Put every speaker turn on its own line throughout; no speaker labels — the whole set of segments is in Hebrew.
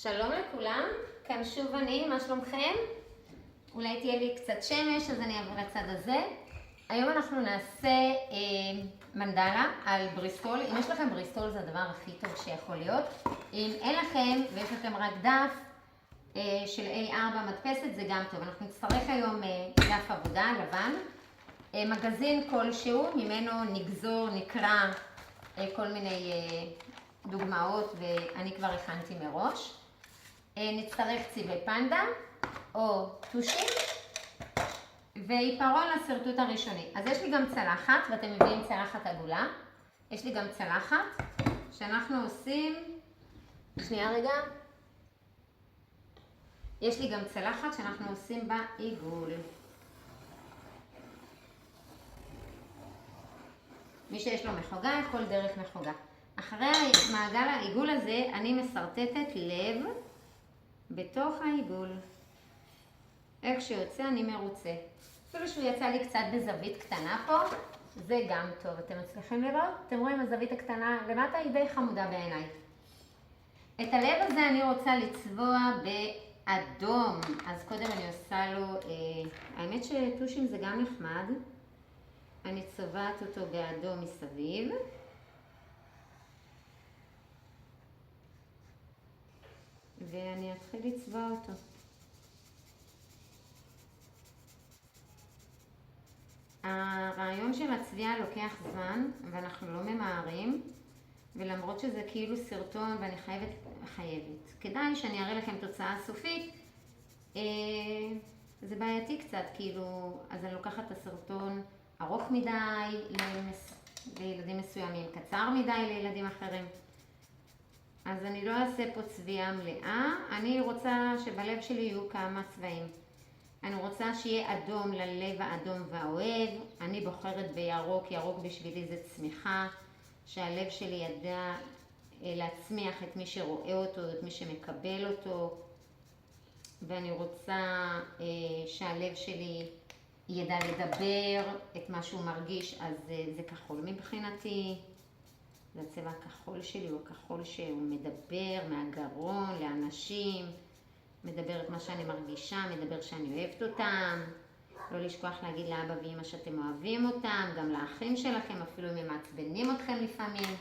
שלום לכולם, כאן שוב אני, מה שלומכם? אולי תהיה לי קצת שמש, אז אני אעבור לצד הזה. היום אנחנו נעשה מנדלה על בריסטול. אם יש לכם בריסטול זה הדבר הכי טוב שיכול להיות. אם אין לכם ויש לכם רק דף של A4 מדפסת זה גם טוב. אנחנו נצטרך היום דף עבודה לבן, מגזין כלשהו, ממנו נגזור, נקרא כל מיני דוגמאות ואני כבר הכנתי מראש. נצטרך צבעי פנדה או טושים ועיפרון לשרטוט הראשוני. אז יש לי גם צלחת, ואתם מביאים צלחת עגולה. יש לי גם צלחת שאנחנו עושים, שנייה רגע. יש לי גם צלחת שאנחנו עושים בה עיגול. מי שיש לו מחוגה, כל דרך מחוגה. אחרי מעגל העיגול הזה אני מסרטטת לב בתוך העיגול. איך שיוצא אני מרוצה. אפילו שהוא יצא לי קצת בזווית קטנה פה, זה גם טוב. אתם מצליחים לראות? אתם רואים הזווית הקטנה למטה היא די חמודה בעיניי. את הלב הזה אני רוצה לצבוע באדום. אז קודם אני עושה לו, האמת שטושים זה גם נחמד. אני צובעת אותו באדום מסביב. ואני אתחיל לצבוע אותו. הרעיון של הצביעה לוקח זמן ואנחנו לא ממהרים, ולמרות שזה כאילו סרטון ואני חייבת. כדאי שאני אראה לכם תוצאה סופית. זה בעייתי קצת, כאילו, אז אני לוקחת את הסרטון ארוך מדי לילדים מסוימים, קצר מדי לילדים אחרים. אז אני לא אעשה פה צביעה מלאה, אני רוצה שבלב שלי יהיו כמה צבעים. אני רוצה שיהיה אדום ללב האדום והאוהב, אני בוחרת בירוק, ירוק בשבילי זה צמיחה, שהלב שלי ידע להצמיח את מי שרואה אותו, את מי שמקבל אותו, ואני רוצה שהלב שלי ידע לדבר את מה שהוא מרגיש, אז זה כחול מבחינתי. זה הצבע הכחול שלי, הוא הכחול שהוא מדבר מהגרון לאנשים, מדבר את מה שאני מרגישה, מדבר שאני אוהבת אותם. לא לשכוח להגיד לאבא ואמא שאתם אוהבים אותם, גם לאחים שלכם, אפילו אם הם מעצבנים אתכם לפעמים.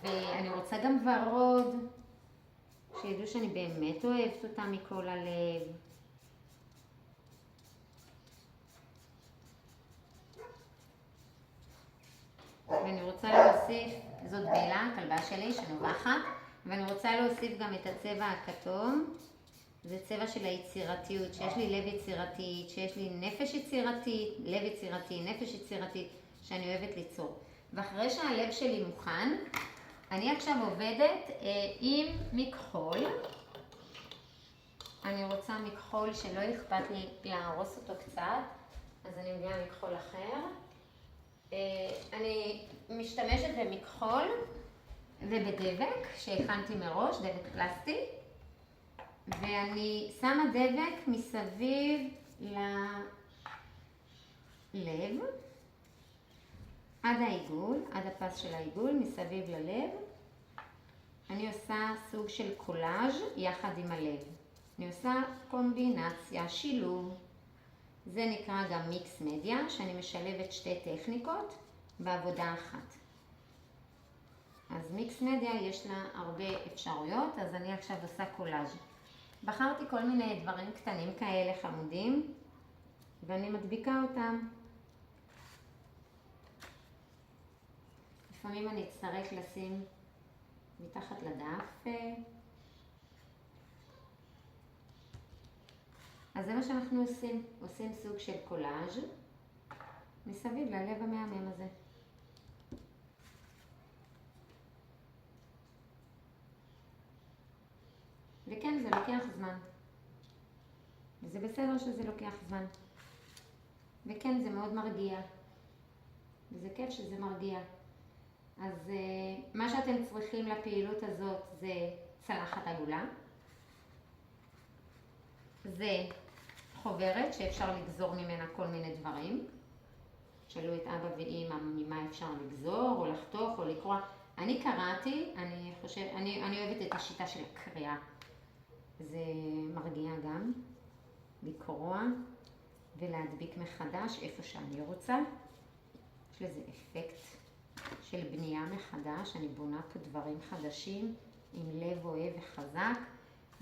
ואני רוצה גם ורוד, שידעו שאני באמת אוהבת אותם מכל הלב. ואני רוצה להוסיף, זאת בלה, הכלבה שלי שנובחת, ואני רוצה להוסיף גם את הצבע הכתום. זה צבע של היצירתיות, שיש לי לב יצירתי, שיש לי נפש יצירתית, לב יצירתי, נפש יצירתית, שאני אוהבת ליצור. ואחרי שהלב שלי מוכן, אני עכשיו עובדת עם מכחול. אני רוצה מכחול שלא אכפת לי להרוס אותו קצת, אז אני מביאה מכחול אחר. אני משתמשת במכחול ובדבק שהכנתי מראש, דבק פלסטי, ואני שמה דבק מסביב ללב, עד העיגול, עד הפס של העיגול, מסביב ללב. אני עושה סוג של קולאז' יחד עם הלב. אני עושה קומבינציה, שילוב. זה נקרא גם מיקס מדיה, שאני משלבת שתי טכניקות בעבודה אחת. אז מיקס מדיה יש לה הרבה אפשרויות, אז אני עכשיו עושה קולאז'. בחרתי כל מיני דברים קטנים כאלה חמודים, ואני מדביקה אותם. לפעמים אני אצטרך לשים מתחת לדף. אז זה מה שאנחנו עושים, עושים סוג של קולאז' מסביב ללב המהמם הזה. וכן, זה לוקח זמן. וזה בסדר שזה לוקח זמן. וכן, זה מאוד מרגיע. וזה כיף שזה מרגיע. אז מה שאתם צריכים לפעילות הזאת זה צלחת עגולה. זה חוברת שאפשר לגזור ממנה כל מיני דברים. שאלו את אבא ואמא ממה אפשר לגזור או לחתוך או לקרוא. אני קראתי, אני אוהבת את השיטה של הקריאה. זה מרגיע גם לקרוא ולהדביק מחדש איפה שאני רוצה. יש לזה אפקט של בנייה מחדש, אני בונה פה דברים חדשים עם לב אוהב וחזק.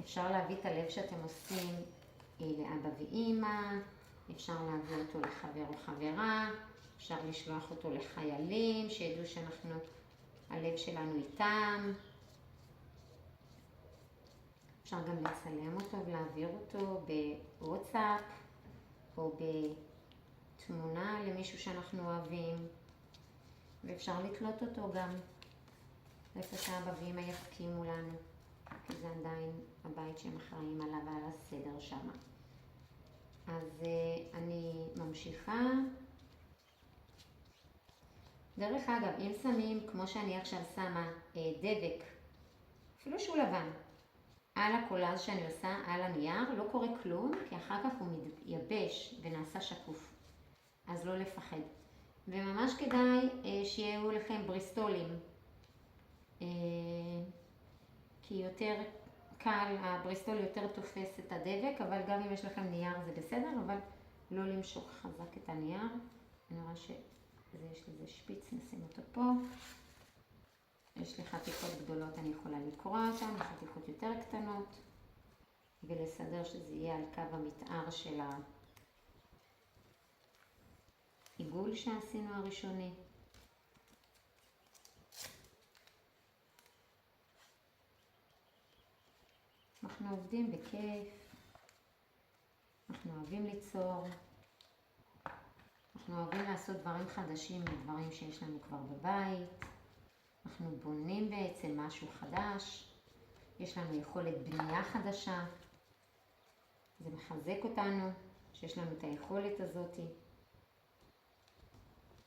אפשר להביא את הלב שאתם עושים לאבא ואמא, אפשר להביא אותו לחבר או חברה, אפשר לשלוח אותו לחיילים שידעו שאנחנו, הלב שלנו איתם. אפשר גם לצלם אותו ולהעביר אותו בוואטסאפ או בתמונה למישהו שאנחנו אוהבים, ואפשר לתלות אותו גם איפה שאבא ואמא יחכימו לנו, כי זה עדיין הבית שהם אחראים עליו ועל הסדר שם. אז אני ממשיכה. דרך אגב, אם שמים, כמו שאני עכשיו שמה, דבק, אפילו שהוא לבן, על הקולאז' שאני עושה, על הנייר, לא קורה כלום, כי אחר כך הוא מתייבש ונעשה שקוף. אז לא לפחד. וממש כדאי שיהיו לכם בריסטולים. כי יותר קל, הבריסטול יותר תופס את הדבק, אבל גם אם יש לכם נייר זה בסדר, אבל לא למשוך חזק את הנייר. אני רואה שיש לזה שפיץ, נשים אותו פה. יש לי חתיכות גדולות, אני יכולה לקרוא אותן, חתיכות יותר קטנות, ולסדר שזה יהיה על קו המתאר של העיגול שעשינו הראשוני. אנחנו עובדים בכיף, אנחנו אוהבים ליצור, אנחנו אוהבים לעשות דברים חדשים מדברים שיש לנו כבר בבית. אנחנו בונים בעצם משהו חדש, יש לנו יכולת בנייה חדשה, זה מחזק אותנו שיש לנו את היכולת הזאת.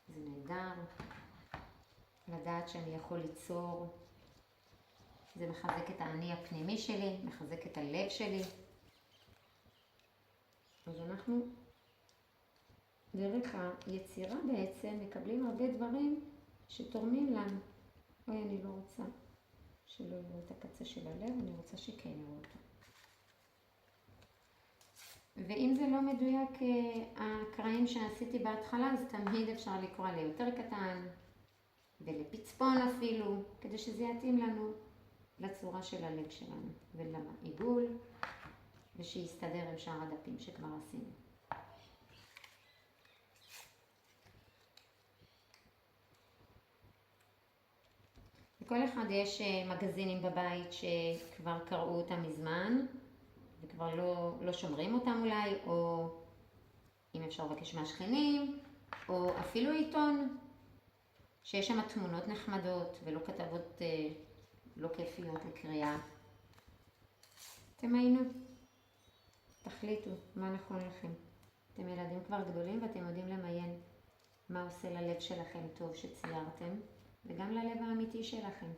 זה נהדר לדעת שאני יכול ליצור, זה מחזק את האני הפנימי שלי, מחזק את הלב שלי. אז אנחנו דרך היצירה בעצם מקבלים הרבה דברים שתורמים לנו. אוי, אני לא רוצה שלא יראו את הקצה של הלב, אני רוצה שכן יראו אותו. ואם זה לא מדויק הקרעים שעשיתי בהתחלה, אז תמיד אפשר לקרוא ליותר קטן ולפצפון אפילו, כדי שזה יתאים לנו לצורה של הלב שלנו ולעיגול, ושיסתדר עם שאר הדפים שכבר עשינו. לכל אחד יש מגזינים בבית שכבר קראו אותם מזמן וכבר לא שומרים אותם אולי, או אם אפשר לבקש מהשכנים, או אפילו עיתון שיש שם תמונות נחמדות ולא כתבות לא כיפיות לקריאה. תמיינו, תחליטו מה נכון לכם. אתם ילדים כבר גדולים ואתם יודעים למיין מה עושה ללב שלכם טוב שציירתם, וגם ללב האמיתי שלכם.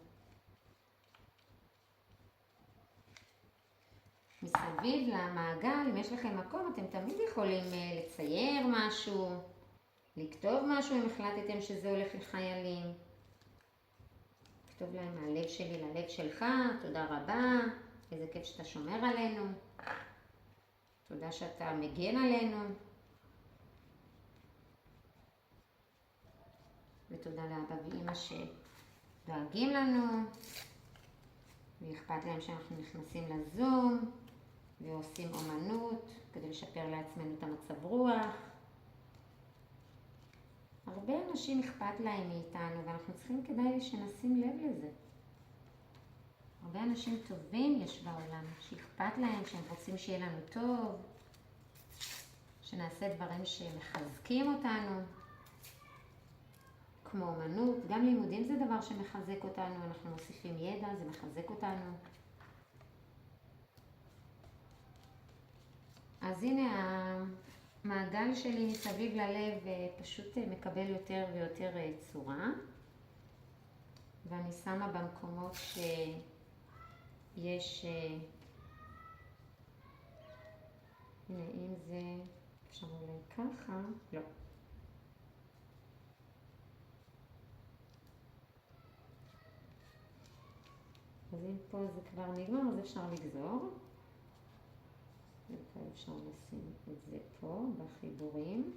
מסביב למעגל, אם יש לכם מקום, אתם תמיד יכולים לצייר משהו, לכתוב משהו אם החלטתם שזה הולך לחיילים. לכתוב להם מהלב שלי ללב שלך, תודה רבה, איזה כיף שאתה שומר עלינו, תודה שאתה מגן עלינו, ותודה לאבא ואמא שדואגים לנו, ואכפת להם שאנחנו נכנסים לזום ועושים אומנות כדי לשפר לעצמנו את המצב רוח. הרבה אנשים אכפת להם מאיתנו, ואנחנו צריכים כדאי שנשים לב לזה. הרבה אנשים טובים יש בעולם, שאכפת להם, שהם רוצים שיהיה לנו טוב, שנעשה דברים שמחזקים אותנו, כמו אומנות. גם לימודים זה דבר שמחזק אותנו, אנחנו מוסיפים ידע, זה מחזק אותנו. אז הנה המעגל שלי מסביב ללב פשוט מקבל יותר ויותר צורה, ואני שמה במקומות שיש, הנה אם זה אפשר אולי ככה, לא. אז אם פה זה כבר נגמר, אז אפשר לגזור. וכאן אפשר לשים את זה פה בחיבורים.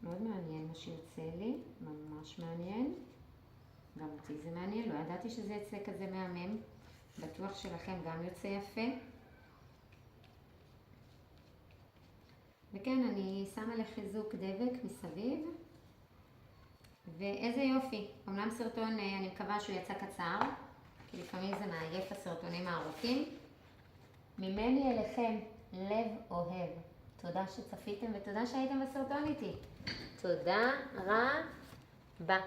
מאוד מעניין מה שיוצא לי, ממש מעניין. גם אותי זה מעניין, לא ידעתי שזה יצא כזה מהמם. בטוח שלכם גם יוצא יפה. וכן, אני שמה לחיזוק דבק מסביב. ואיזה יופי. אומנם סרטון, אני מקווה שהוא יצא קצר, כי לפעמים זה מעייף הסרטונים הארוכים. ממני אליכם, לב אוהב. תודה שצפיתם ותודה שהייתם בסרטון איתי. תודה רבה.